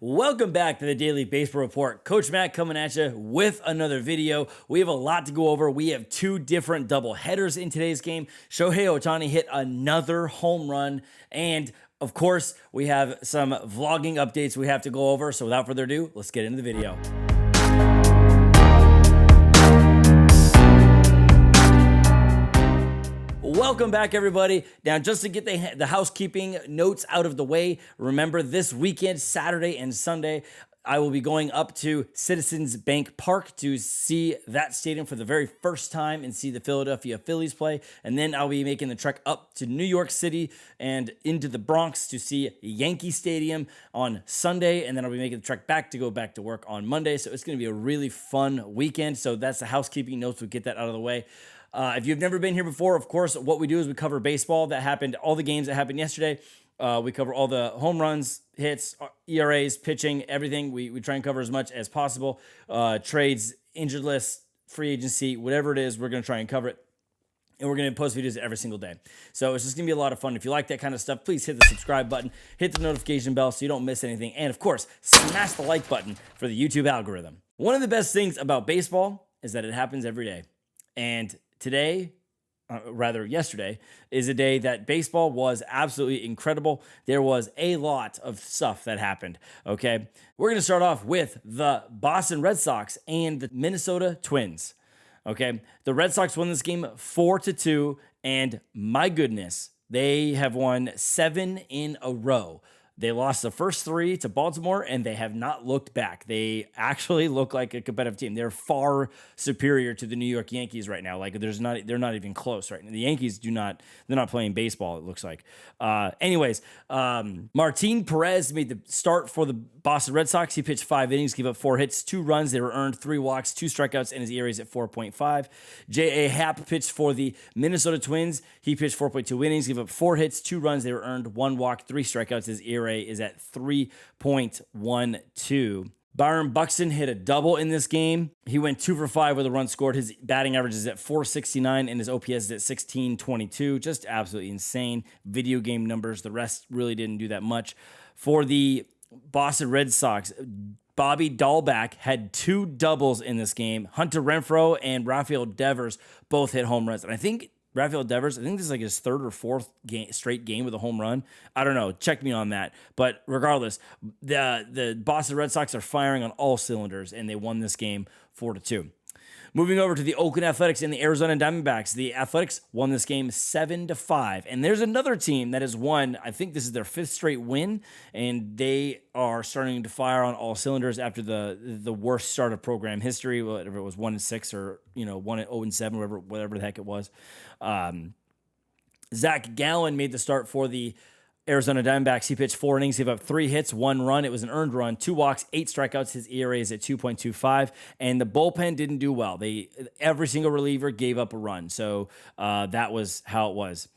Welcome back to the Daily Baseball Report. Coach Matt coming at you with another video. We have a lot to go over. We have two different double headers in today's game. Shohei Ohtani hit another home run. And of course, we have some vlogging updates we have to go over. So without further ado, let's get into the video. Welcome back, everybody. Now, just to get the housekeeping notes out of the way, remember this weekend, Saturday and Sunday, I will be going up to Citizens Bank Park to see that stadium for the very first time and see the Philadelphia Phillies play. And then I'll be making the trek up to New York City and into the Bronx to see Yankee Stadium on Sunday. And then I'll be making the trek back to go back to work on Monday. So it's going to be a really fun weekend. So that's the housekeeping notes. We'll get that out of the way. If you've never been here before, of course, what we do is we cover baseball that happened, all the games that happened yesterday. We cover all the home runs, hits, ERAs, pitching, everything. We try and cover as much as possible. Trades, injured list, free agency, whatever it is, we're going to try and cover it. And we're going to post videos every single day. So it's just going to be a lot of fun. If you like that kind of stuff, please hit the subscribe button, hit the notification bell so you don't miss anything. And of course, smash the like button for the YouTube algorithm. One of the best things about baseball is that it happens every day. And today, yesterday, is a day that baseball was absolutely incredible. There was a lot of stuff that happened, okay? We're going to start off with the Boston Red Sox and the Minnesota Twins, okay? The Red Sox won this game 4-2, and my goodness, they have won 7 in a row. They lost the first 3 to Baltimore, and they have not looked back. They actually look like a competitive team. They're far superior to the New York Yankees right now. Like they're not even close right now. The Yankees they're not playing baseball, it looks like. Martin Perez made the start for the Boston Red Sox. He pitched 5 innings, gave up 4 hits, 2 runs. They were earned, 3 walks, 2 strikeouts, and his ERA is at 4.5. J.A. Happ pitched for the Minnesota Twins. He pitched 4.2 innings, gave up 4 hits, 2 runs. They were earned, 1 walk, 3 strikeouts. His ERA is at 3.12. Byron Buxton hit a double in this game. He went 2 for 5 with a run scored. His batting average is at 469 and his OPS is at 1622. Just absolutely insane video game numbers. The rest really didn't do that much. For the Boston Red Sox, Bobby Dahlback had 2 doubles in this game. Hunter Renfroe and Rafael Devers both hit home runs. And I think Rafael Devers, I think this is like his 3rd or 4th straight game with a home run. I don't know. Check me on that. But regardless, the Boston Red Sox are firing on all cylinders, and they won this game 4-2. Moving over to the Oakland Athletics and the Arizona Diamondbacks. The Athletics won this game 7-5. And there's another team that has won, I think this is their 5th straight win, and they are starting to fire on all cylinders after the worst start of program history, whatever it was, 1-6 or 1-0-7, whatever the heck it was. Zach Gallen made the start for the Arizona Diamondbacks. He pitched 4 innings, gave up 3 hits, 1 run. It was an earned run, 2 walks, 8 strikeouts. His ERA is at 2.25, and the bullpen didn't do well. Every single reliever gave up a run, so that was how it was.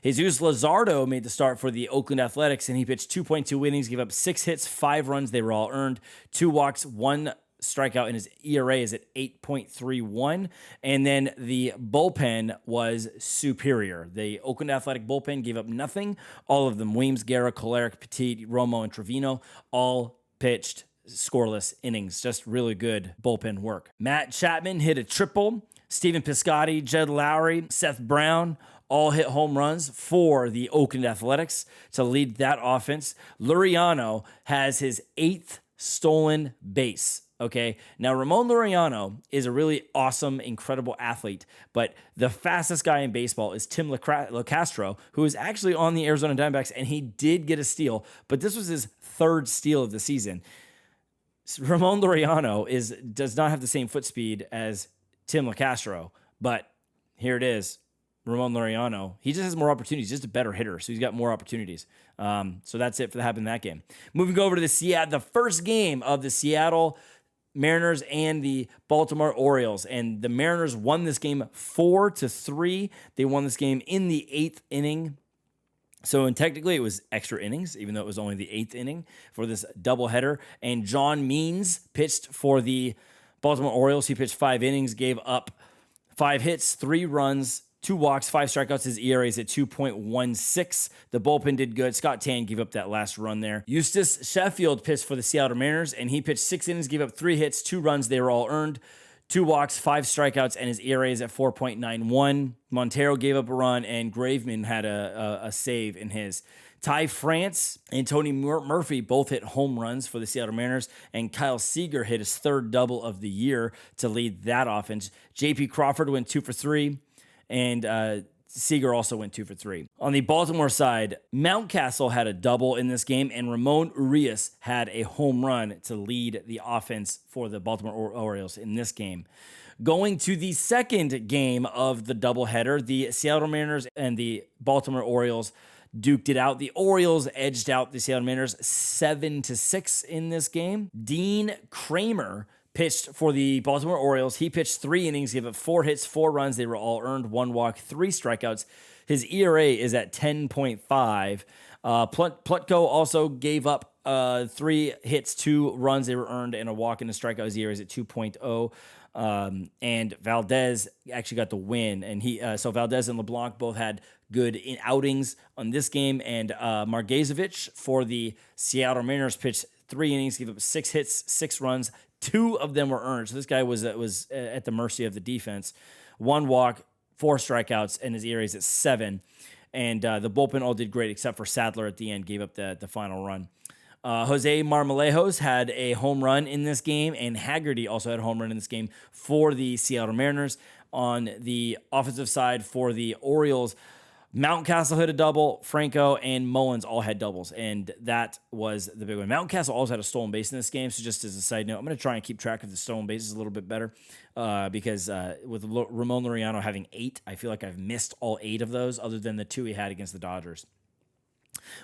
Jesus Luzardo made the start for the Oakland Athletics, and he pitched 2.2 innings, gave up 6 hits, 5 runs. They were all earned, 2 walks, 1 strikeout, and his ERA is at 8.31. And then the bullpen was superior. The Oakland Athletic bullpen gave up nothing. All of them, Weems, Guerra, Kolarek, Petit, Romo, and Trevino, all pitched scoreless innings. Just really good bullpen work. Matt Chapman hit a triple. Stephen Piscotty, Jed Lowry, Seth Brown, all hit home runs for the Oakland Athletics to lead that offense. Luriano has his 8th stolen base. Okay, now Ramon Laureano is a really awesome, incredible athlete, but the fastest guy in baseball is Tim LeCastro, who is actually on the Arizona Diamondbacks, and he did get a steal, but this was his 3rd steal of the season. Ramon Laureano does not have the same foot speed as Tim LeCastro, but here it is. Ramon Laureano, he just has more opportunities, just a better hitter, so he's got more opportunities. So that's it for that happened in that game. Moving over to the first game of the Seattle Mariners and the Baltimore Orioles, and the Mariners won this game 4-3. They won this game in the 8th inning. So technically it was extra innings, even though it was only the 8th inning for this doubleheader. And John Means pitched for the Baltimore Orioles. He pitched 5 innings, gave up 5 hits, 3 runs, 2 walks, 5 strikeouts. His ERA is at 2.16. The bullpen did good. Scott Tan gave up that last run there. Eustace Sheffield pitched for the Seattle Mariners, and he pitched 6 innings, gave up 3 hits, 2 runs. They were all earned. 2 walks, 5 strikeouts, and his ERA is at 4.91. Montero gave up a run, and Graveman had a save in his. Ty France and Tony Murphy both hit home runs for the Seattle Mariners, and Kyle Seager hit his 3rd double of the year to lead that offense. J.P. Crawford went 2 for 3, and Seager also went 2 for 3. On the Baltimore side, Mountcastle had a double in this game, and Ramon Urias had a home run to lead the offense for the Baltimore Orioles in this game. Going to the second game of the doubleheader, the Seattle Mariners and the Baltimore Orioles duked it out. The Orioles edged out the Seattle Mariners 7-6 in this game. Dean Kramer pitched for the Baltimore Orioles. He pitched 3 innings, gave up 4 hits, 4 runs. They were all earned, 1 walk, 3 strikeouts. His ERA is at 10.5. Plutko also gave up 3 hits, 2 runs. They were earned, and a walk and a strikeout. His ERA is at 2.0. And Valdez actually got the win, and so Valdez and LeBlanc both had good outings on this game, and Margezovich for the Seattle Mariners pitched 3 innings, gave up 6 hits, 6 runs, 2 of them were earned. So this guy was at the mercy of the defense. 1 walk, 4 strikeouts, and his ERA is at 7. And the bullpen all did great except for Sadler at the end, gave up the final run. Jose Marmolejos had a home run in this game, and Haggerty also had a home run in this game for the Seattle Mariners. On the offensive side for the Orioles, Mountcastle hit a double, Franco and Mullins all had doubles, and that was the big one. Mountcastle also had a stolen base in this game, so just as a side note, I'm going to try and keep track of the stolen bases a little bit better because with Ramon Laureano having 8, I feel like I've missed all 8 of those other than the 2 he had against the Dodgers.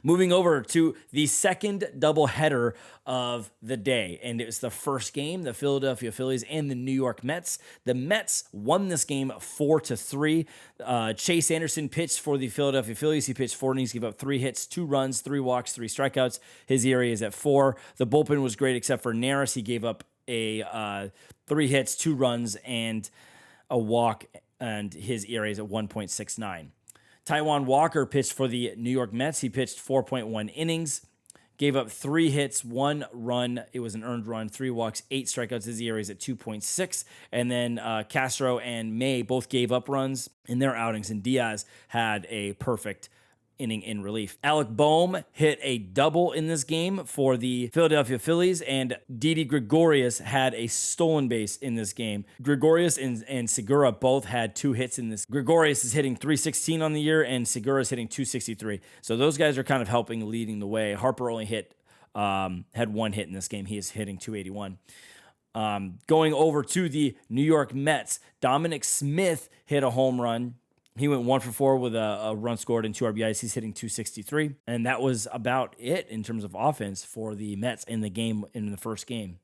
Moving over to the second doubleheader of the day, and it was the first game, the Philadelphia Phillies and the New York Mets. The Mets won this game 4-3. Chase Anderson pitched for the Philadelphia Phillies. He pitched 4 innings, gave up 3 hits, 2 runs, 3 walks, 3 strikeouts. His ERA is at 4. The bullpen was great except for Neris. He gave up 3 hits, 2 runs, and a walk, and his ERA is at 1.69. Taijuan Walker pitched for the New York Mets. He pitched 4.1 innings, gave up 3 hits, 1 run. It was an earned run, 3 walks, 8 strikeouts. His ERA is at 2.6. And then Castro and May both gave up runs in their outings, and Diaz had a perfect inning in relief. Alec Boehm hit a double in this game for the Philadelphia Phillies, and Didi Gregorius had a stolen base in this game. Gregorius and Segura both had 2 hits in this. Gregorius is hitting .316 on the year, and Segura is hitting .263. So those guys are kind of helping, leading the way. Harper only had 1 hit in this game. He is hitting .281. Going over to the New York Mets, Dominic Smith hit a home run. He went 1 for 4 with a run scored and 2 RBIs. He's hitting .263. And that was about it in terms of offense for the Mets in the first game.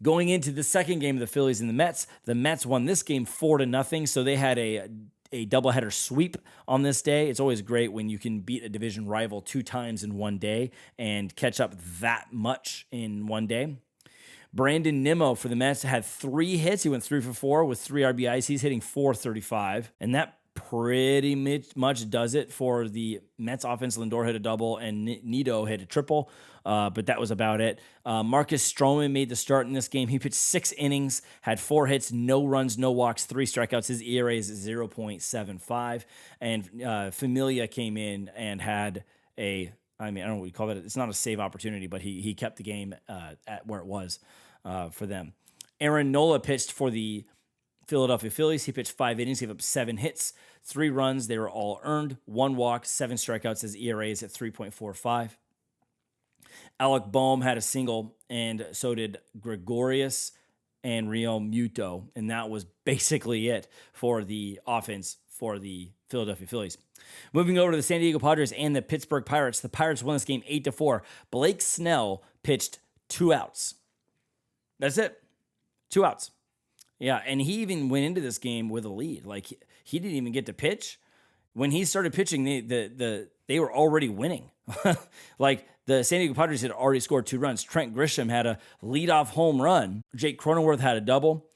Going into the second game of the Phillies and the Mets won this game 4-0. So they had a doubleheader sweep on this day. It's always great when you can beat a division rival 2 times in one day and catch up that much in one day. Brandon Nimmo for the Mets had 3 hits. He went 3 for 4 with 3 RBIs. He's hitting .435. And that pretty much does it for the Mets offense. Lindor hit a double and Nido hit a triple, but that was about it. Marcus Stroman made the start in this game. He pitched 6 innings, had 4 hits, no runs, no walks, 3 strikeouts. His ERA is 0.75. And Familia came in and had I don't know what you call it. It's not a save opportunity, but he kept the game at where it was for them. Aaron Nola pitched for the Philadelphia Phillies. He pitched 5 innings, gave up 7 hits, 3 runs. They were all earned, 1 walk, 7 strikeouts. His ERA is at 3.45. Alec Boehm had a single, and so did Gregorius and Rio Muto. And that was basically it for the offense for the Philadelphia Phillies. Moving over to the San Diego Padres and the Pittsburgh Pirates. The Pirates won this game 8-4. Blake Snell pitched 2 outs. That's it. 2 outs. Yeah, and he even went into this game with a lead. Like, he didn't even get to pitch. When he started pitching, they were already winning. Like, the San Diego Padres had already scored 2 runs. Trent Grisham had a leadoff home run. Jake Cronenworth had a double.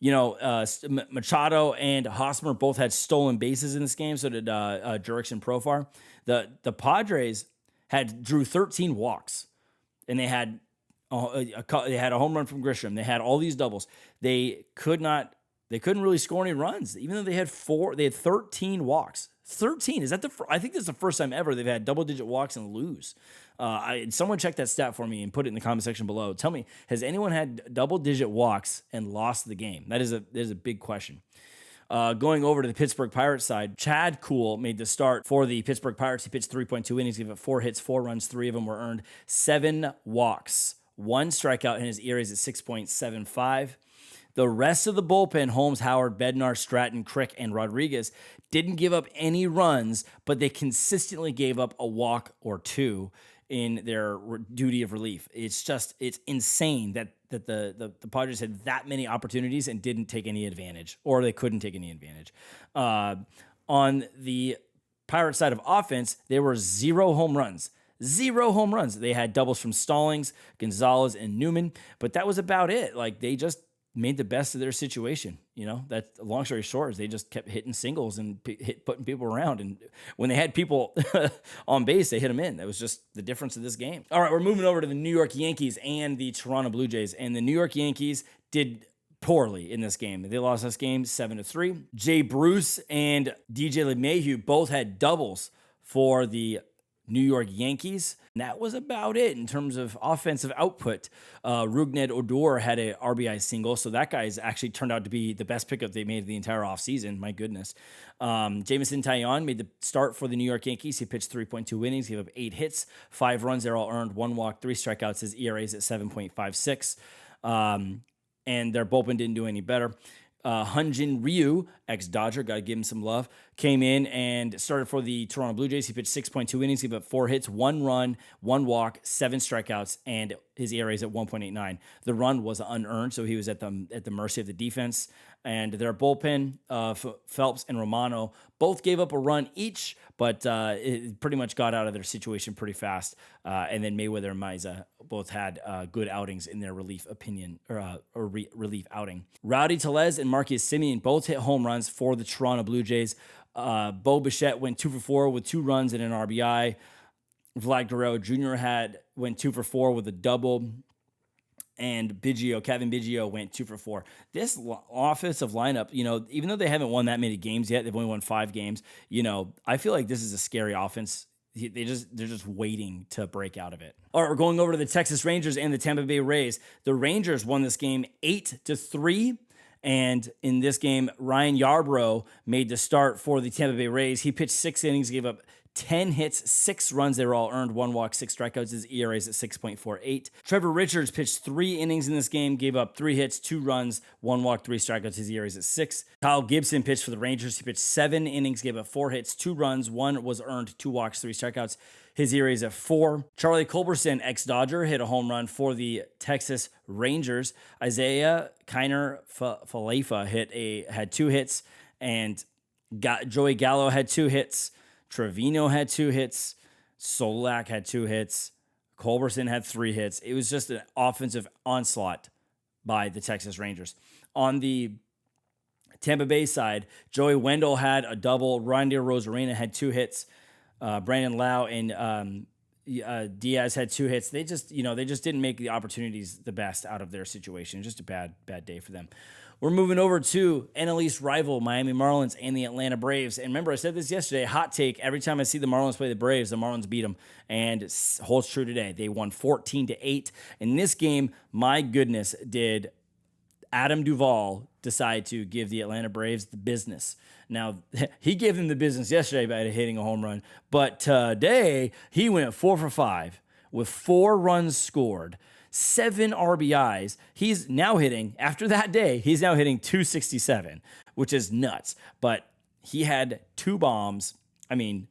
Machado and Hosmer both had stolen bases in this game. So did Jurickson and Profar. The Padres drew 13 walks, and they had a home run from Grisham. They had all these doubles. They couldn't really score any runs, even though they had 13 walks. 13 is that I think this is the first time ever they've had double-digit walks and lose. Someone check that stat for me and put it in the comment section below. Tell me, has anyone had double-digit walks and lost the game? That is a big question. Going over to the Pittsburgh Pirates side, Chad Kuhl made the start for the Pittsburgh Pirates. He pitched 3.2 innings, gave up 4 hits, 4 runs, 3 of them were earned, 7 walks, 1 strikeout, and his ERA is at 6.75. The rest of the bullpen, Holmes, Howard, Bednar, Stratton, Crick, and Rodriguez, didn't give up any runs, but they consistently gave up a walk or 2 in their duty of relief. It's insane that the Padres had that many opportunities and didn't take any advantage, or they couldn't take any advantage. On the Pirates side of offense, there were 0 home runs. 0 home runs. They had doubles from Stallings, Gonzalez, and Newman, but that was about it. Like, they just made the best of their situation. That long story short is they just kept hitting singles and putting people around. And when they had people on base, they hit them in. That was just the difference of this game. All right, we're moving over to the New York Yankees and the Toronto Blue Jays. And the New York Yankees did poorly in this game. They lost this game 7-3. Jay Bruce and DJ LeMahieu both had doubles for the New York Yankees. And that was about it in terms of offensive output. Rougned Odor had a RBI single, so that guy's actually turned out to be the best pickup they made the entire offseason. My goodness. Jameson Taillon made the start for the New York Yankees. He pitched 3.2 innings, gave up 8 hits, 5 runs. They're all earned, 1 walk, 3 strikeouts. His ERA is at 7.56. And their bullpen didn't do any better. Hyun-Jin Ryu, ex-Dodger, got to give him some love, came in and started for the Toronto Blue Jays. He pitched 6.2 innings, gave up 4 hits, 1 run, 1 walk, 7 strikeouts, and his ERA is at 1.89. The run was unearned, so he was at the mercy of the defense. And their bullpen, Phelps and Romano, both gave up a run each, but it pretty much got out of their situation pretty fast. And then Mayweather and Maiza both had good outings in their relief relief outing. Rowdy Tellez and Marcus Semien both hit home runs for the Toronto Blue Jays. Bo Bichette went 2 for 4 with 2 runs and an RBI. Vlad Guerrero Jr. went 2 for 4 with a double. And Kevin Biggio went 2 for 4. This offensive lineup, even though they haven't won that many games yet, they've only won 5 games. I feel like this is a scary offense. They're just waiting to break out of it. All right, we're going over to the Texas Rangers and the Tampa Bay Rays. The Rangers won this game 8-3. And in this game, Ryan Yarbrough made the start for the Tampa Bay Rays. He pitched 6 innings, gave up 10 hits, 6 runs. They were all earned, 1 walk, 6 strikeouts. His ERA is at 6.48. Trevor Richards pitched 3 innings in this game, gave up 3 hits, 2 runs, 1 walk, 3 strikeouts. His ERA is at 6. Kyle Gibson pitched for the Rangers. He pitched 7 innings, gave up 4 hits, 2 runs, 1 was earned, 2 walks, 3 strikeouts. His ERA is at 4. Charlie Culberson, ex-Dodger, hit a home run for the Texas Rangers. Isaiah Kiner Falefa had 2 hits, and Joey Gallo had 2 hits. Trevino had 2 hits. Solak had 2 hits. Culberson had 3 hits. It was just an offensive onslaught by the Texas Rangers. On the Tampa Bay side, Joey Wendell had a double. Randy Rosarena had 2 hits. Brandon Lau and Diaz had 2 hits. They just didn't make the opportunities the best out of their situation. Just a bad day for them. We're moving over to NL East rival Miami Marlins and the Atlanta Braves. And remember, I said this yesterday, hot take, every time I see the Marlins play the Braves, the Marlins beat them. And it holds true today. They won 14-8. In this game, my goodness, did Adam Duvall decide to give the Atlanta Braves the business. Now, he gave them the business yesterday by hitting a home run. But today, he went 4 for 5 with 4 runs scored. 7 RBIs. He's now hitting, after that day, he's now hitting 267, which is nuts. But he had 2 bombs. I mean,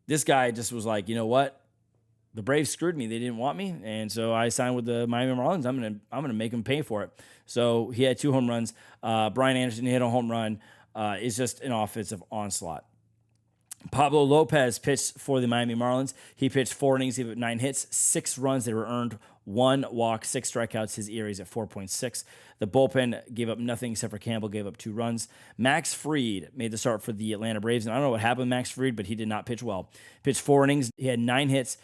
this guy just was like, you know what? The Braves screwed me. They didn't want me. And so I signed with the Miami Marlins. I'm gonna make him pay for it. So he had 2 home runs. Brian Anderson hit a home run. It's just an offensive onslaught. Pablo Lopez pitched for the Miami Marlins. He pitched 4 innings, he had 9 hits, 6 runs. They were earned, one walk, 6 strikeouts. His ERA is at 4.6. The bullpen gave up nothing except for Campbell gave up 2 runs. Max Fried made the start for the Atlanta Braves, and I don't know what happened with Max Fried, but he did not pitch well. Pitched 4 innings. He had 9 hits,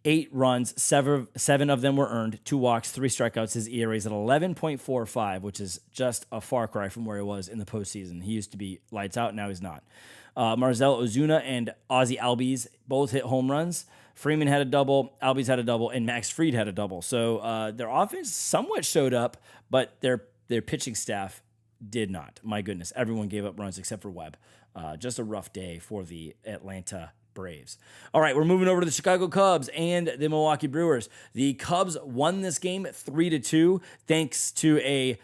8 runs, 7 of them were earned, 2 walks, 3 strikeouts. His ERA is at 11.45, which is just a far cry from where he was in the postseason. He used to be lights out, now he's not. Marcell Ozuna and Ozzie Albies both hit home runs. Freeman had a double, Albies had a double, and Max Fried had a double. So their offense somewhat showed up, but their pitching staff did not. My goodness, everyone gave up runs except for Webb. Just a rough day for the Atlanta Braves. All right, we're moving over to the Chicago Cubs and the Milwaukee Brewers. The Cubs won this game 3-2 thanks to a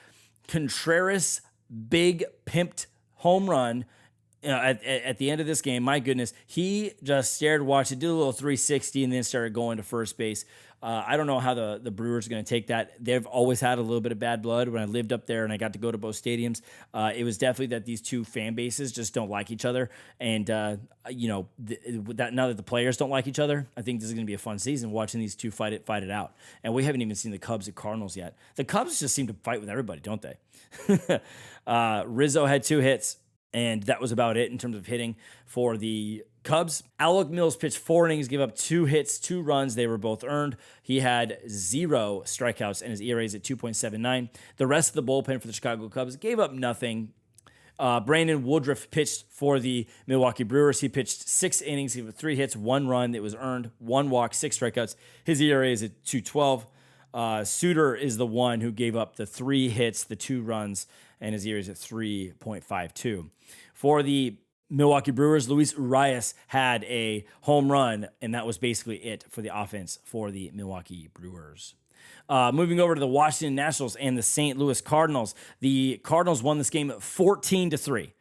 Contreras big pimped home run. At the end of this game, my goodness, he just stared, watched it, did a little 360, and then started going to first base. I don't know how the Brewers are going to take that. They've always had a little bit of bad blood. When I lived up there and I got to go to both stadiums, it was definitely that these two fan bases just don't like each other. And, that now that the players don't like each other, I think this is going to be a fun season watching these two fight it out. And we haven't even seen the Cubs and Cardinals yet. The Cubs just seem to fight with everybody, don't they? Rizzo had 2 hits. And that was about it in terms of hitting for the Cubs. Alec Mills pitched 4 innings, gave up 2 hits, 2 runs. They were both earned. He had 0 strikeouts, and his ERA is at 2.79. The rest of the bullpen for the Chicago Cubs gave up nothing. Brandon Woodruff pitched for the Milwaukee Brewers. He pitched 6 innings, gave up 3 hits, 1 run. It was earned, 1 walk, 6 strikeouts. His ERA is at 2.12. Suter is the one who gave up the 3 hits, the 2 runs, and his ERA is at 3.52. For the Milwaukee Brewers, Luis Urias had a home run, and that was basically it for the offense for the Milwaukee Brewers. Moving over to the Washington Nationals and the St. Louis Cardinals. The Cardinals won this game 14-3.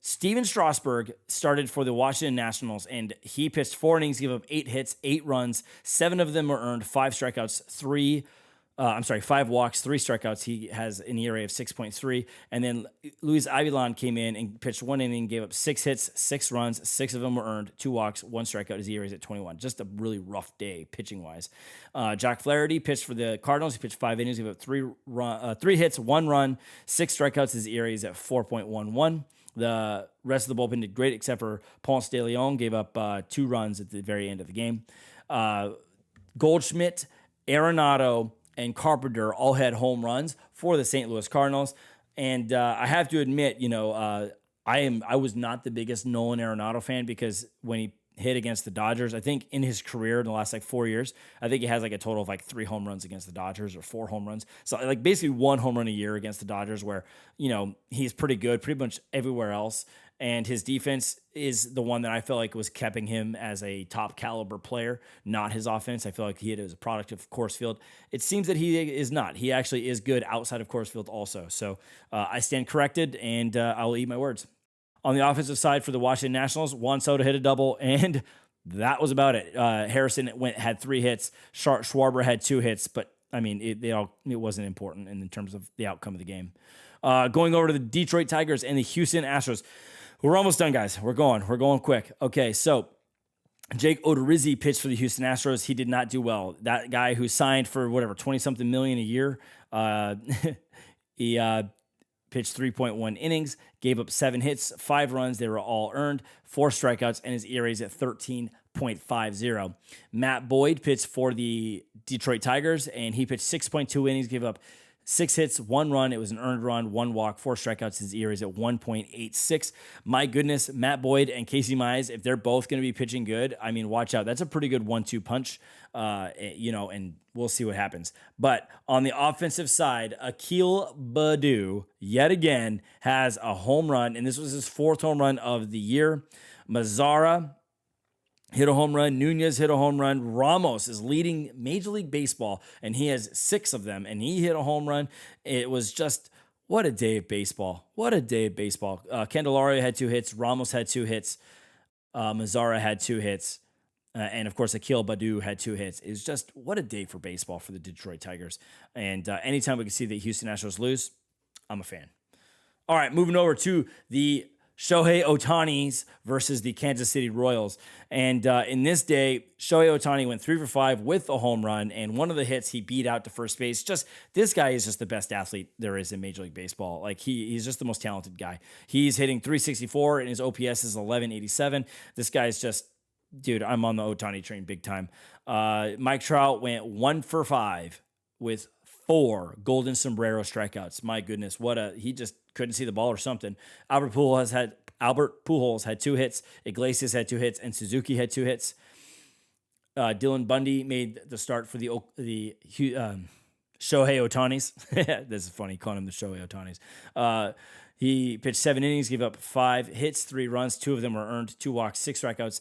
Steven Strasburg started for the Washington Nationals, and he pitched 4 innings, gave up 8 hits, 8 runs, 7 of them were earned, 5 strikeouts, 5 walks, 3 strikeouts. He has an ERA of 6.3. And then Luis Avilan came in and pitched 1 inning, gave up 6 hits, 6 runs, 6 of them were earned, 2 walks, 1 strikeout. His ERA is at 21. Just a really rough day pitching-wise. Jack Flaherty pitched for the Cardinals. He pitched 5 innings, gave up 3 hits, 1 run, 6 strikeouts. His ERA is at 4.11. The rest of the bullpen did great except for Ponce de Leon, gave up 2 runs at the very end of the game. Goldschmidt, Arenado, and Carpenter all had home runs for the St. Louis Cardinals. And I have to admit, I was not the biggest Nolan Arenado fan because when he hit against the Dodgers, I think in his career in the last 4 years, I think he has a total of 3 home runs against the Dodgers or 4 home runs. So basically 1 home run a year against the Dodgers where, he's pretty good pretty much everywhere else. And his defense is the one that I feel was keeping him as a top caliber player, not his offense. I feel like he is a product of Coors Field. It seems that he is not. He actually is good outside of Coors Field also. So I stand corrected, and I'll eat my words. On the offensive side for the Washington Nationals, Juan Soto hit a double, and that was about it. Harrison had 3 hits. Schwarber had 2 hits, but it wasn't important in terms of the outcome of the game. Going over to the Detroit Tigers and the Houston Astros. We're almost done, guys. We're going quick. Okay, so Jake Odorizzi pitched for the Houston Astros. He did not do well. That guy who signed for 20-something million a year, he pitched 3.1 innings, gave up 7 hits, 5 runs. They were all earned, 4 strikeouts, and his ERA is at 13.50. Matt Boyd pitched for the Detroit Tigers, and he pitched 6.2 innings, gave up 6 hits, 1 run. It was an earned run, 1 walk, 4 strikeouts. His ERA is at 1.86. My goodness, Matt Boyd and Casey Mize, if they're both going to be pitching good, watch out. That's a pretty good 1-2 punch, and we'll see what happens. But on the offensive side, Akil Baddoo, yet again, has a home run, and this was his 4th home run of the year. Mazzara hit a home run. Nunez hit a home run. Ramos is leading Major League Baseball, and he has 6 of them, and he hit a home run. It was just, what a day of baseball. What a day of baseball. Candelario had 2 hits. Ramos had 2 hits. Mazzara had 2 hits. And, of course, Akil Baddoo had 2 hits. It was just, what a day for baseball for the Detroit Tigers. And anytime we can see the Houston Astros lose, I'm a fan. All right, moving over to the Shohei Ohtani's versus the Kansas City Royals. And in this day, Shohei Ohtani went 3 for 5 with a home run, and one of the hits he beat out to first base. Just this guy is just the best athlete there is in Major League Baseball. Like he's just the most talented guy. He's hitting 364 and his OPS is 1187. This guy's just, dude, I'm on the Ohtani train big time. Mike Trout went 1 for 5 with 4 golden sombrero strikeouts. My goodness, he just couldn't see the ball or something. Albert Pujols had 2 hits. Iglesias had 2 hits, and Suzuki had 2 hits. Dylan Bundy made the start for the Shohei Ohtanis. This is funny, calling him the Shohei Ohtanis. He pitched 7 innings, gave up 5 hits, 3 runs. 2 of them were earned, 2 walks, 6 strikeouts.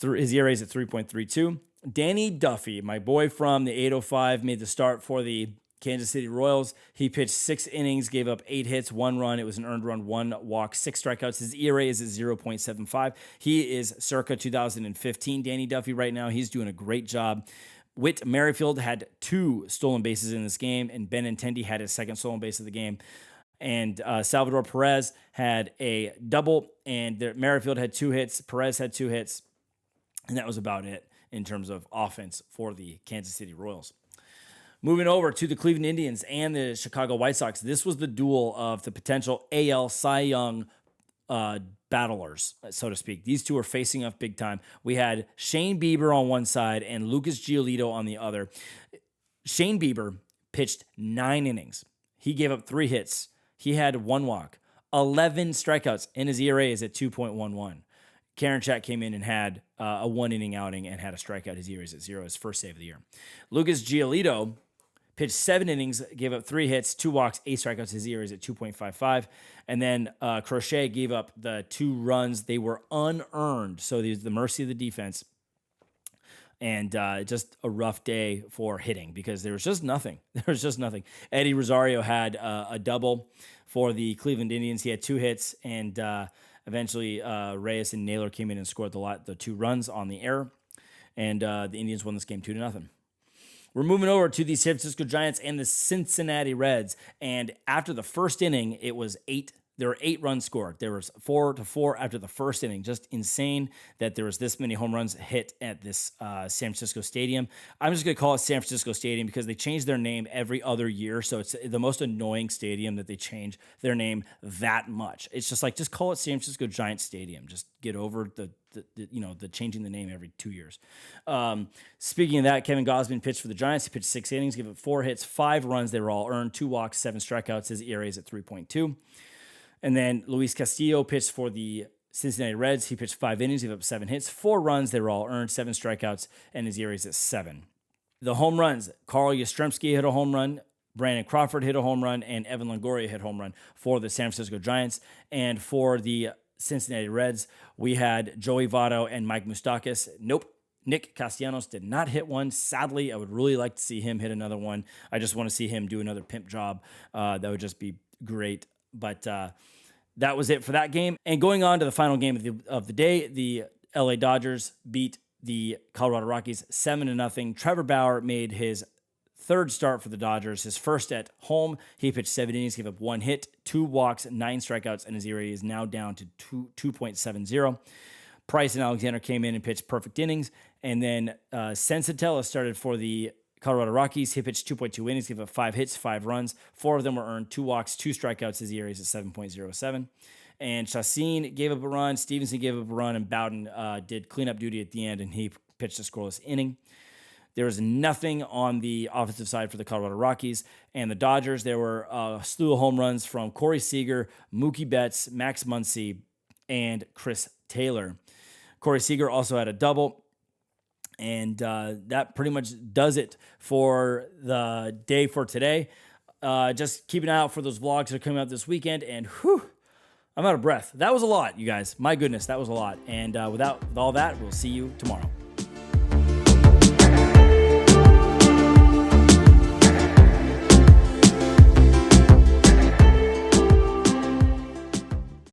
His ERA is at 3.32. Danny Duffy, my boy from the 805, made the start for the Kansas City Royals. He pitched 6 innings, gave up 8 hits, 1 run. It was an earned run, 1 walk, 6 strikeouts. His ERA is at 0.75. He is circa 2015 Danny Duffy right now. He's doing a great job. Whit Merrifield had 2 stolen bases in this game, and Benintendi had his second stolen base of the game. And Salvador Perez had a double, and Merrifield had 2 hits. Perez had 2 hits, and that was about it in terms of offense for the Kansas City Royals. Moving over to the Cleveland Indians and the Chicago White Sox, this was the duel of the potential AL Cy Young battlers, so to speak. These two are facing off big time. We had Shane Bieber on one side and Lucas Giolito on the other. Shane Bieber pitched 9 innings. He gave up 3 hits. He had 1 walk, 11 strikeouts, and his ERA is at 2.11. Karinchak came in and had a 1-inning outing and had a strikeout. His ERA is at 0, his first save of the year. Lucas Giolito pitched 7 innings, gave up 3 hits, 2 walks, 8 strikeouts. His ERA is at 2.55. And then Crochet gave up the 2 runs. They were unearned, so there's the mercy of the defense. And just a rough day for hitting because there was just nothing. Eddie Rosario had a double for the Cleveland Indians. He had 2 hits, and eventually Reyes and Naylor came in and scored the 2 runs on the error. And the Indians won this game 2-0. We're moving over to the San Francisco Giants and the Cincinnati Reds. And after the first inning, it was 8. There were 8 runs scored. There was 4-4 after the first inning. Just insane that there was this many home runs hit at this San Francisco Stadium. I'm just going to call it San Francisco Stadium because they change their name every other year. So it's the most annoying stadium that they change their name that much. It's just like, just call it San Francisco Giants Stadium. Just get over the changing the name every 2 years. Speaking of that, Kevin Gausman pitched for the Giants. He pitched 6 innings, gave up 4 hits, 5 runs. They were all earned, 2 walks, 7 strikeouts. His ERA is at 3.2. And then Luis Castillo pitched for the Cincinnati Reds. He pitched 5 innings, gave up 7 hits, 4 runs. They were all earned, 7 strikeouts, and his ERA is at 7. The home runs, Carl Yastrzemski hit a home run, Brandon Crawford hit a home run, and Evan Longoria hit a home run for the San Francisco Giants. And for the Cincinnati Reds, we had Joey Votto and Mike Moustakas. Nope. Nick Castellanos did not hit one. Sadly, I would really like to see him hit another one. I just want to see him do another pimp job. That would just be great. But that was it for that game. And going on to the final game of the day, the LA Dodgers beat the Colorado Rockies 7-0. Trevor Bauer made his 3rd start for the Dodgers, his first at home. He pitched 7 innings, gave up 1 hit, 2 walks, 9 strikeouts, and his ERA is now down to 2.70. Price and Alexander came in and pitched perfect innings. And then Sensatella started for the Colorado Rockies. He pitched 2.2 innings, gave up 5 hits, 5 runs. 4 of them were earned, 2 walks, 2 strikeouts. His ERA is at 7.07. And Chacin gave up a run, Stevenson gave up a run, and Bowden did cleanup duty at the end, and he pitched a scoreless inning. There was nothing on the offensive side for the Colorado Rockies. And the Dodgers, there were a slew of home runs from Corey Seager, Mookie Betts, Max Muncy, and Chris Taylor. Corey Seager also had a double. And that pretty much does it for the day for today. Just keep an eye out for those vlogs that are coming out this weekend. And I'm out of breath. That was a lot, you guys. My goodness, that was a lot. And with all that, we'll see you tomorrow.